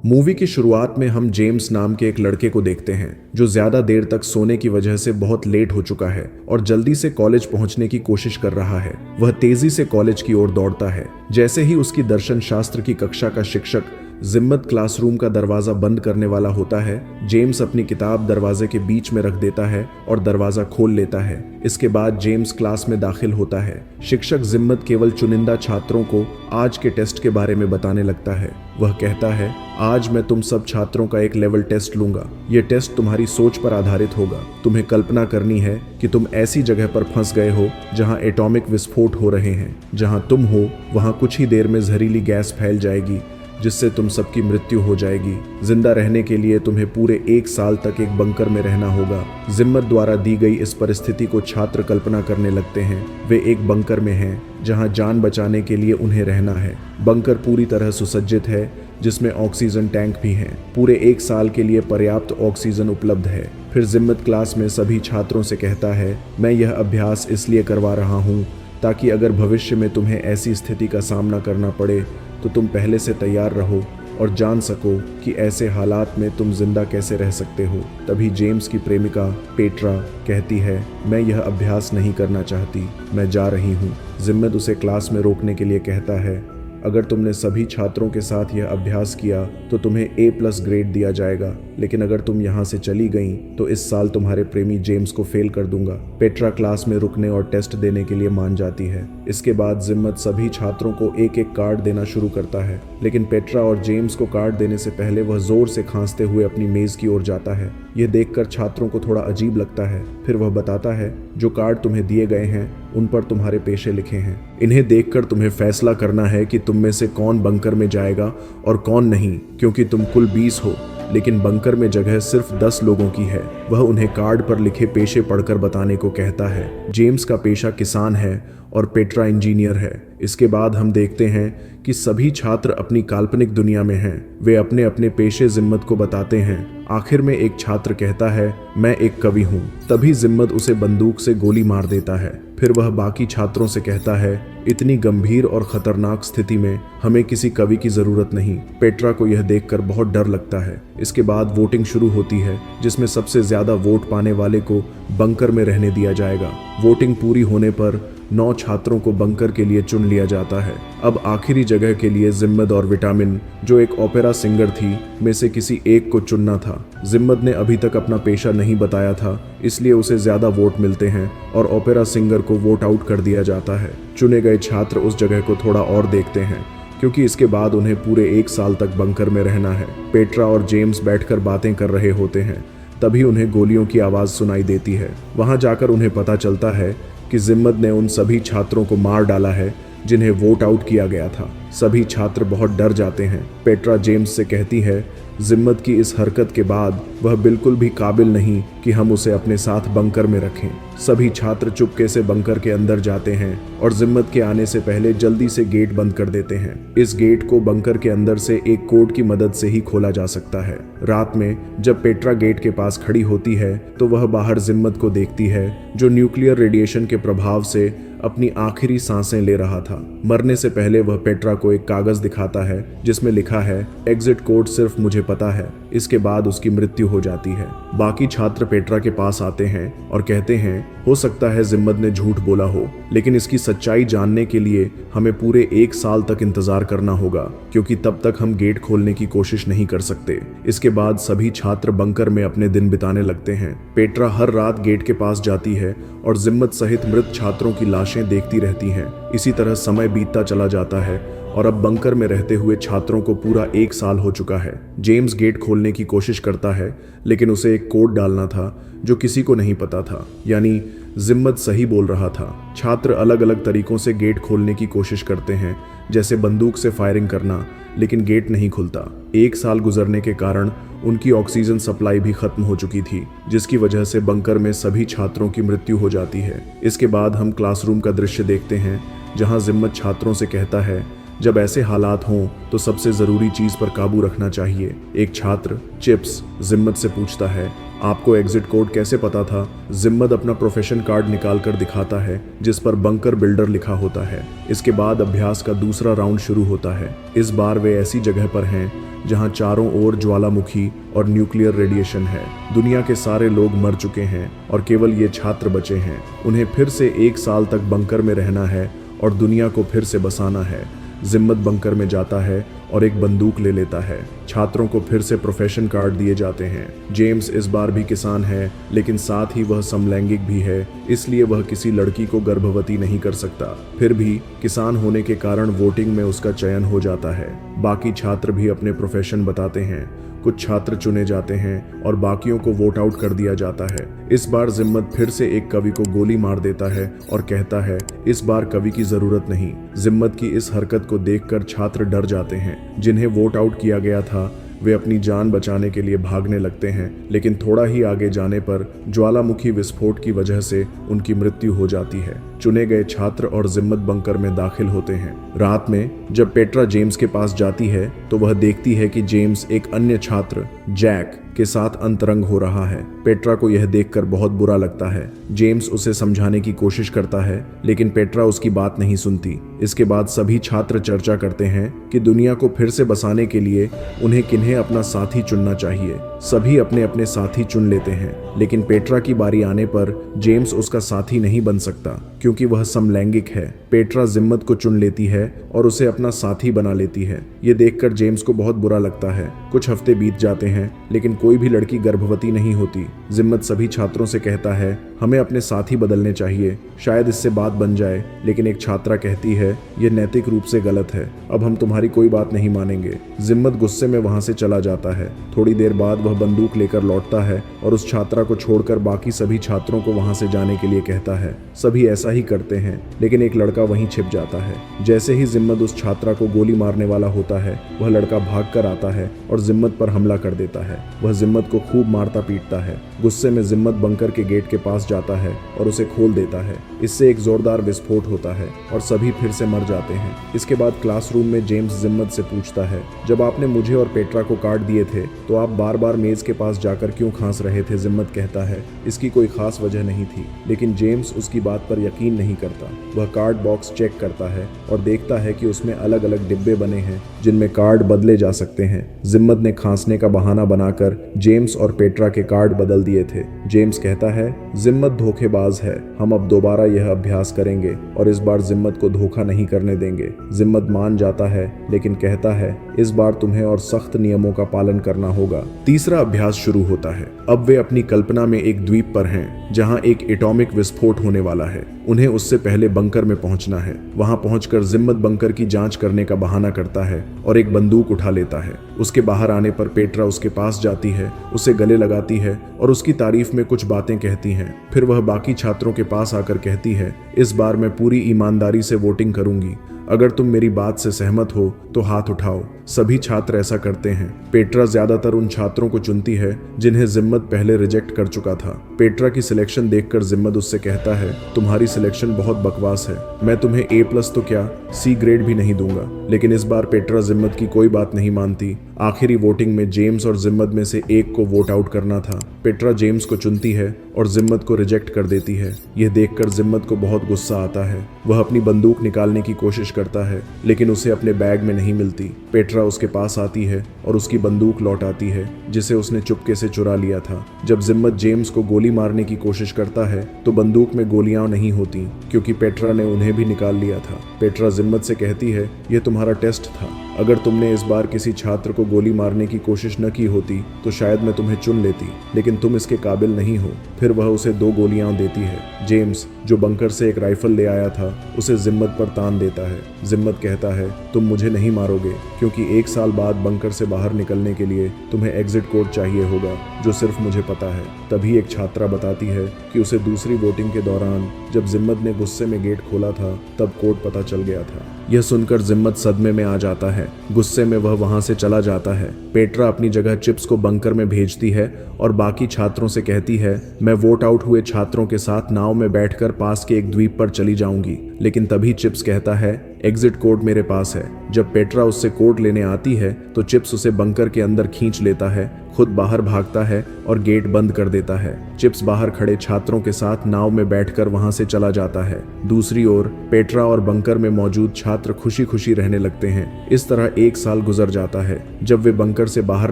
Movie की शुरुआत में हम जेम्स नाम के एक लड़के को देखते हैं जो ज्यादा देर तक सोने की वजह से बहुत लेट हो चुका है और जल्दी से कॉलेज पहुंचने की कोशिश कर रहा है। वह तेजी से कॉलेज की ओर दौड़ता है। जैसे ही उसकी दर्शन शास्त्र की कक्षा का शिक्षक जिम्मत क्लासरूम का दरवाजा बंद करने वाला होता है, जेम्स अपनी किताब दरवाजे के बीच में रख देता है और दरवाजा खोल लेता है। इसके बाद जेम्स क्लास में दाखिल होता है। शिक्षक जिम्मत केवल चुनिंदा छात्रों को आज के टेस्ट के बारे में बताने लगता है। वह कहता है, आज मैं तुम सब छात्रों का एक लेवल टेस्ट लूंगा। ये टेस्ट तुम्हारी सोच पर आधारित होगा। तुम्हें कल्पना करनी है कि तुम ऐसी जगह पर फंस गए हो जहां एटॉमिक विस्फोट हो रहे हैं। जहां तुम हो वहां कुछ ही देर में जहरीली गैस फैल जाएगी जिससे तुम सबकी मृत्यु हो जाएगी। जिंदा रहने के लिए तुम्हें पूरे 1 साल तक एक बंकर में रहना होगा। जिम्मत द्वारा दी गई इस परिस्थिति को छात्र कल्पना करने लगते हैं। वे एक बंकर में हैं जहां जान बचाने के लिए उन्हें रहना है। बंकर पूरी तरह सुसज्जित है जिसमें ऑक्सीजन टैंक भी हैं। पूरे 1 साल के लिए पर्याप्त ऑक्सीजन उपलब्ध है। फिर जिम्मत क्लास में सभी छात्रों से कहता है, मैं यह अभ्यास इसलिए करवा रहा हूँ ताकि अगर भविष्य में तुम्हें ऐसी स्थिति का सामना करना पड़े तो तुम पहले से तैयार रहो और जान सको कि ऐसे हालात में तुम जिंदा कैसे रह सकते हो। तभी जेम्स की प्रेमिका पेट्रा कहती है, मैं यह अभ्यास नहीं करना चाहती, मैं जा रही हूँ। जिम्मत उसे क्लास में रोकने के लिए कहता है, अगर तुमने सभी छात्रों के साथ यह अभ्यास किया तो तुम्हें A+ ग्रेड दिया जाएगा, लेकिन अगर तुम यहाँ से चली गई तो इस साल तुम्हारे प्रेमी जेम्स को फेल कर दूंगा। पेट्रा क्लास में रुकने और टेस्ट देने के लिए मान जाती है। इसके बाद जिम्मत सभी छात्रों को एक एक कार्ड देना शुरू करता है, लेकिन पेट्रा और जेम्स को कार्ड देने से पहले वह जोर से खांसते हुए अपनी मेज की ओर जाता है। यह देखकर छात्रों को थोड़ा अजीब लगता है। फिर वह बताता है, जो कार्ड तुम्हें दिए गए हैं उन पर तुम्हारे पेशे लिखे हैं। इन्हें देखकर तुम्हें फैसला करना है कि तुम में से कौन बंकर में जाएगा और कौन नहीं, क्योंकि तुम कुल 20 हो, लेकिन बंकर में जगह सिर्फ 10 लोगों की है। वह उन्हें कार्ड पर लिखे पेशे पढ़कर बताने को कहता है। जेम्स का पेशा किसान है और पेट्रा इंजीनियर है। इसके बाद हम देखते हैं कि सभी छात्र अपनी काल्पनिक दुनिया में हैं। वे अपने अपने पेशे जिम्मत को बताते हैं। आखिर में एक छात्र कहता है, मैं एक कवि हूँ। तभी जिम्मत उसे बंदूक से गोली मार देता है। फिर वह बाकी छात्रों से कहता है, इतनी गंभीर और खतरनाक स्थिति में हमें किसी कवि की जरूरत नहीं। पेट्रा को यह देखकर बहुत डर लगता है। इसके बाद वोटिंग शुरू होती है जिसमें सबसे ज्यादा वोट पाने वाले को बंकर में रहने दिया जाएगा। वोटिंग पूरी होने पर 9 छात्रों को बंकर के लिए चुन लिया जाता है। अब आखिरी जगह के लिए जिम्मत और विटामिन, जो एक ओपेरा सिंगर थी, में से किसी एक को चुनना था। जिम्मत ने अभी तक अपना पेशा नहीं बताया था, इसलिए उसे ज्यादा वोट मिलते हैं और ओपेरा सिंगर को वोट आउट कर दिया जाता है। चुने गए छात्र उस जगह को थोड़ा और देखते हैं क्योंकि इसके बाद उन्हें पूरे 1 साल तक बंकर में रहना है। पेट्रा और जेम्स बैठकर बातें कर रहे होते हैं। तभी उन्हें गोलियों की आवाज सुनाई देती है। वहां जाकर उन्हें पता चलता है कि जिम्मत ने उन सभी छात्रों को मार डाला है जिन्हें वोट आउट किया गया था। सभी छात्र बहुत डर जाते हैं। पेट्रा जेम्स से कहती है, जिम्मत की इस हरकत के बाद वह बिल्कुल भी काबिल नहीं कि हम उसे अपने साथ बंकर में रखें। सभी छात्र चुपके से बंकर के अंदर जाते हैं और जिम्मत के आने से पहले जल्दी से गेट बंद कर देते हैं। इस गेट को बंकर के अंदर से एक कोड की मदद से ही खोला जा सकता है। रात में जब पेट्रा गेट के पास खड़ी होती है तो वह बाहर जिम्मत को देखती है जो न्यूक्लियर रेडिएशन के प्रभाव से अपनी आखिरी सांसें ले रहा था। मरने से पहले वह पेट्रा को एक कागज दिखाता है जिसमें लिखा है, एग्जिट कोड सिर्फ मुझे पता है। इसके बाद उसकी मृत्यु हो जाती है। बाकी छात्र पेट्रा के पास आते हैं और कहते हैं, हो सकता है जिम्मत ने झूठ बोला हो, लेकिन इसकी सच्चाई जानने के लिए हमें पूरे 1 साल तक इंतजार करना होगा, क्योंकि तब तक हम गेट खोलने की कोशिश नहीं कर सकते। इसके बाद सभी छात्र बंकर में अपने दिन बिताने लगते हैं। पेट्रा हर रात गेट के पास जाती है और जिम्मत सहित मृत छात्रों की लाशें देखती रहती हैं। इसी तरह समय बीतता चला जाता है और अब बंकर में रहते हुए छात्रों को पूरा 1 साल हो चुका है। जेम्स गेट खोलने की कोशिश करता है, लेकिन उसे एक कोड डालना था जो किसी को नहीं पता था, यानी जिम्मत सही बोल रहा था। छात्र अलग अलग तरीकों से गेट खोलने की कोशिश करते हैं, जैसे बंदूक से फायरिंग करना, लेकिन गेट नहीं खुलता। 1 साल गुजरने के कारण उनकी ऑक्सीजन सप्लाई भी खत्म हो चुकी थी, जिसकी वजह से बंकर में सभी छात्रों की मृत्यु हो जाती है। इसके बाद हम क्लासरूम का दृश्य देखते हैं जहां जिम्मत छात्रों से कहता है, जब ऐसे हालात हों तो सबसे जरूरी चीज पर काबू रखना चाहिए। एक छात्र चिप्स जिम्मत से पूछता है, आपको एग्जिट कोड कैसे पता था? जिम्मत अपना प्रोफेशन कार्ड निकाल कर दिखाता है जिस पर बंकर बिल्डर लिखा होता है। इसके बाद अभ्यास का दूसरा राउंड शुरू होता है। इस बार वे ऐसी जगह पर हैं जहां चारों ओर ज्वालामुखी और न्यूक्लियर रेडिएशन है। दुनिया के सारे लोग मर चुके हैं और केवल ये छात्र बचे हैं। उन्हें फिर से 1 साल तक बंकर में रहना है और दुनिया को फिर से बसाना है। जिम्मत बंकर में जाता है और एक बंदूक ले लेता है। छात्रों को फिर से प्रोफेशन कार्ड दिए जाते हैं। जेम्स इस बार भी किसान है, लेकिन साथ ही वह समलैंगिक भी है, इसलिए वह किसी लड़की को गर्भवती नहीं कर सकता। फिर भी किसान होने के कारण वोटिंग में उसका चयन हो जाता है। बाकी छात्र भी अपने प्रोफेशन बताते हैं। कुछ छात्र चुने जाते हैं और बाकियों को वोट आउट कर दिया जाता है। इस बार जिम्मत फिर से एक कवि को गोली मार देता है और कहता है, इस बार कवि की जरूरत नहीं। जिम्मत की इस हरकत को देखकर छात्र डर जाते हैं। जिन्हें वोट आउट किया गया था वे अपनी जान बचाने के लिए भागने लगते हैं, लेकिन थोड़ा ही आगे जाने पर ज्वालामुखी विस्फोट की वजह से उनकी मृत्यु हो जाती है। चुने गए छात्र और जिम्मत बंकर में दाखिल होते हैं। रात में जब पेट्रा जेम्स के पास जाती है तो वह देखती है कि जेम्स एक अन्य छात्र जैक के साथ अंतरंग हो रहा है। पेट्रा को यह देखकर बहुत बुरा लगता है। जेम्स उसे समझाने की कोशिश करता है, लेकिन पेट्रा उसकी बात नहीं सुनती। इसके बाद सभी छात्र चर्चा करते हैं कि दुनिया को फिर से बसाने के लिए उन्हें किन्हें अपना साथी चुनना चाहिए। सभी अपने अपने साथी चुन लेते हैं, लेकिन पेट्रा की बारी आने पर जेम्स उसका साथी नहीं बन सकता क्योंकि वह समलैंगिक है। पेट्रा जिम्मत को चुन लेती है और उसे अपना साथी बना लेती है। ये देखकर जेम्स को बहुत बुरा लगता है। कुछ हफ्ते बीत जाते हैं, लेकिन कोई भी लड़की गर्भवती नहीं होती। जिम्मत सभी छात्रों से कहता है, हमें अपने साथी बदलने चाहिए, शायद इससे बात बन जाए। लेकिन एक छात्रा कहती है, यह नैतिक रूप से गलत है, अब हम तुम्हारी कोई बात नहीं मानेंगे। जिम्मत गुस्से में वहां से चला जाता है। थोड़ी देर बाद वह बंदूक लेकर लौटता है और उस छात्रा को छोड़कर बाकी सभी छात्रों को वहां से जाने के लिए कहता है। सभी ऐसा ही करते हैं, लेकिन एक लड़का वहीं छिप जाता है। जैसे ही जिम्मत उस छात्रा को गोली मारने वाला होता है, वह लड़का भाग कर आता है और जिम्मत पर हमला कर देता है। वह जिम्मत को खूब मारता पीटता है। गुस्से में जिम्मत बंकर के गेट के पास जाता है और उसे खोल देता है। इससे एक जोरदार विस्फोट होता है और सभी फिर से मर जाते हैं। इसके बाद क्लासरूम में जेम्स जिम्मत से पूछता है, जब आपने मुझे और पेट्रा को काट दिए थे तो आप बार बार मेज के पास जाकर क्यों खांस रहे थे? जिम्मत कहता है, इसकी कोई खास वजह नहीं थी। लेकिन जेम्स उसकी बात पर यकीन नहीं करता। वह कार्ड बॉक्स चेक करता है और देखता है कि उसमें अलग अलग डिब्बे बने हैं जिनमें कार्ड बदले जा सकते हैं। जिम्मत ने खांसने का बहाना बनाकर जेम्स और पेट्रा के कार्ड बदल दिए थे। जेम्स कहता है, जिम्मत धोखेबाज है, हम अब दोबारा यह अभ्यास करेंगे और इस बार जिम्मत को धोखा नहीं करने देंगे। जिम्मत मान जाता है, लेकिन कहता है, इस बार तुम्हें और सख्त नियमों का पालन करना होगा। तीसरा अभ्यास शुरू होता है। अब वे अपनी कल्पना में एक द्वीप पर हैं जहां एक एटॉमिक विस्फोट होने वाला है। उन्हें उससे पहले बंकर में पहुंचना है। वहां पहुंचकर जिम्मत बंकर की जांच करने का बहाना करता है और एक बंदूक उठा लेता है। उसके बाहर आने पर पेट्रा उसके पास जाती है, उसे गले लगाती है और उसकी तारीफ में कुछ बातें कहती हैं। फिर वह बाकी छात्रों के पास आकर कहती है, इस बार मैं पूरी ईमानदारी से वोटिंग करूंगी, अगर तुम मेरी बात से सहमत हो तो हाथ उठाओ। सभी छात्र ऐसा करते हैं। पेट्रा ज्यादातर उन छात्रों को चुनती है जिन्हें जिम्मत पहले रिजेक्ट कर चुका था। पेट्रा की सिलेक्शन देखकर जिम्मत उससे कहता है, तुम्हारी सिलेक्शन बहुत बकवास है, मैं तुम्हें A+ तो क्या C ग्रेड भी नहीं दूंगा। लेकिन इस बार पेट्रा जिम्मत की कोई बात नहीं मानती। आखिरी वोटिंग में जेम्स और जिम्मत में से एक को वोट आउट करना था। पेट्रा जेम्स को चुनती है और जिम्मत को रिजेक्ट कर देती है। यह देखकर जिम्मत को बहुत गुस्सा आता है। वह अपनी बंदूक निकालने की कोशिश करता है, लेकिन उसे अपने बैग में नहीं मिलती। पेट्रा उसके पास आती है और उसकी बंदूक लौटाती है जिसे उसने चुपके से चुरा लिया था। जब जिम्मत जेम्स को गोली मारने की कोशिश करता है तो बंदूक में गोलियां नहीं होती क्योंकि पेट्रा ने उन्हें भी निकाल लिया था। पेट्रा जिम्मत से कहती है, यह तुम्हारा टेस्ट था, अगर तुमने इस बार किसी छात्र को गोली मारने की कोशिश न की होती तो शायद मैं तुम्हें चुन लेती, लेकिन तुम इसके काबिल नहीं हो। फिर वह उसे 2 गोलियां देती है। जेम्स, जो बंकर से एक राइफल ले आया था, उसे जिम्मत पर तान देता है। जिम्मत कहता है, तुम मुझे नहीं मारोगे क्योंकि 1 साल बाद बंकर से बाहर निकलने के लिए तुम्हें एग्जिट कोड चाहिए होगा जो सिर्फ मुझे पता है। तभी एक छात्रा बताती है कि उसे दूसरी वोटिंग के दौरान जब जिम्मत ने गुस्से में गेट खोला था तब कोड पता चल गया था। यह सुनकर जिम्मत सदमे में आ जाता है। गुस्से में वह वहां से चला जाता है। पेट्रा अपनी जगह चिप्स को बंकर में भेजती है और बाकी छात्रों से कहती है, मैं वोट आउट हुए छात्रों के साथ नाव में बैठकर पास के एक द्वीप पर चली जाऊंगी। लेकिन तभी चिप्स कहता है, एग्जिट कोड मेरे पास है। जब पेट्रा उससे कोड लेने आती है तो चिप्स उसे बंकर के अंदर खींच लेता है खुद बाहर भागता है और गेट बंद कर देता है। चिप्स बाहर खड़े छात्रों के साथ नाव में बैठकर वहां से चला जाता है। दूसरी ओर पेट्रा और बंकर में मौजूद छात्र खुशी खुशी रहने लगते हैं। इस तरह 1 साल गुजर जाता है। जब वे बंकर से बाहर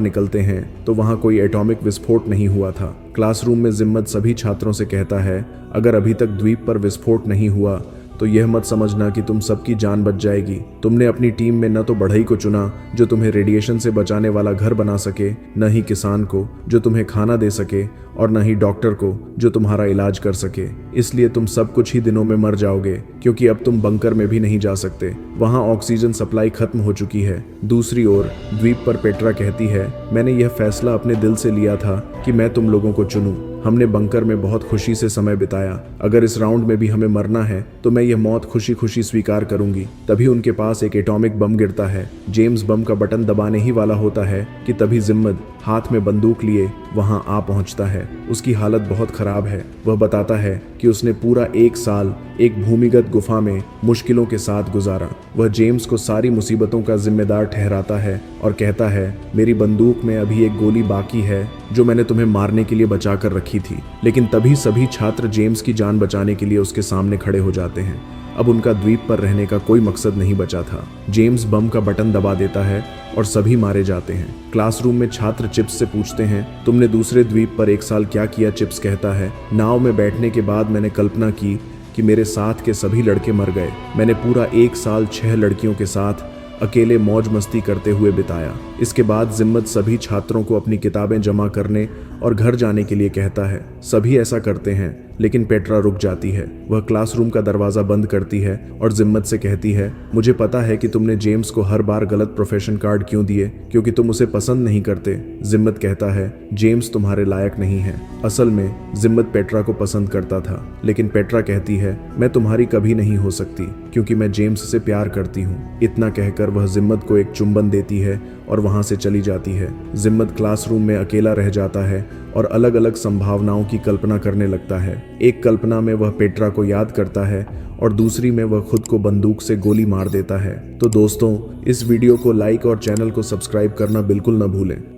निकलते हैं तो वहां कोई एटॉमिक विस्फोट नहीं हुआ था। क्लासरूम में जिम्मत सभी छात्रों से कहता है, अगर अभी तक द्वीप पर विस्फोट नहीं हुआ तो यह मत समझना कि तुम सबकी जान बच जाएगी। तुमने अपनी टीम में न तो बढ़ई को चुना जो तुम्हें रेडिएशन से बचाने वाला घर बना सके, न ही किसान को जो तुम्हें खाना दे सके, और न ही डॉक्टर को जो तुम्हारा इलाज कर सके। इसलिए तुम सब कुछ ही दिनों में मर जाओगे, क्योंकि अब तुम बंकर में भी नहीं जा सकते। वहां ऑक्सीजन सप्लाई खत्म हो चुकी है। दूसरी ओर द्वीप पर पेट्रा कहती है, मैंने यह फैसला अपने दिल से लिया था कि मैं तुम लोगों को चुनूं। हमने बंकर में बहुत खुशी से समय बिताया। अगर इस राउंड में भी हमें मरना है तो मैं यह मौत खुशी खुशी स्वीकार करूंगी। तभी उनके पास एक एटॉमिक बम गिरता है। जेम्स बम का बटन दबाने ही वाला होता है कि तभी जिम्मत हाथ में बंदूक लिए वहां आ पहुंचता है। उसकी हालत बहुत खराब है। वह बताता है कि उसने पूरा 1 साल एक भूमिगत गुफा में मुश्किलों के साथ गुजारा। वह जेम्स को सारी मुसीबतों का जिम्मेदार ठहराता है और कहता है, मेरी बंदूक में अभी एक गोली बाकी है जो मैंने तुम्हें मारने के लिए बचा कर रखी थी। लेकिन तभी सभी छात्र जेम्स की जान बचाने के लिए उसके सामने खड़े हो जाते हैं। अब उनका द्वीप पर रहने का कोई मकसद नहीं बचा था। जेम्स बम का बटन दबा देता है और सभी मारे जाते हैं। क्लासरूम में छात्र चिप्स से पूछते हैं, तुमने दूसरे द्वीप पर 1 साल क्या किया? चिप्स कहता है, नाव में बैठने के बाद मैंने कल्पना की कि मेरे साथ के सभी लड़के मर गए। मैंने पूरा 1 साल 6 लड़कियों के साथ अकेले मौज मस्ती करते हुए बिताया। इसके बाद जिम्मत सभी छात्रों को अपनी किताबें जमा करने और घर जाने के लिए कहता है। सभी ऐसा करते हैं, लेकिन पेट्रा रुक जाती है। वह क्लासरूम का दरवाजा बंद करती है और जिम्मत से कहती है, मुझे पता है कि तुमने जेम्स को हर बार गलत प्रोफेशन कार्ड क्यों दिए, क्योंकि तुम उसे पसंद नहीं करते। जिम्मत कहता है, जेम्स तुम्हारे लायक नहीं है। असल में जिम्मत पेट्रा को पसंद करता था, लेकिन पेट्रा कहती है, मैं तुम्हारी कभी नहीं हो सकती क्योंकि मैं जेम्स से प्यार करती हूँ। इतना कहकर वह जिम्मत को एक चुंबन देती है और वहां से चली जाती है। जिम्मत क्लासरूम में अकेला रह जाता है और अलग अलग संभावनाओं की कल्पना करने लगता है। एक कल्पना में वह पेट्रा को याद करता है और दूसरी में वह खुद को बंदूक से गोली मार देता है। तो दोस्तों, इस वीडियो को लाइक और चैनल को सब्सक्राइब करना बिल्कुल न भूलें।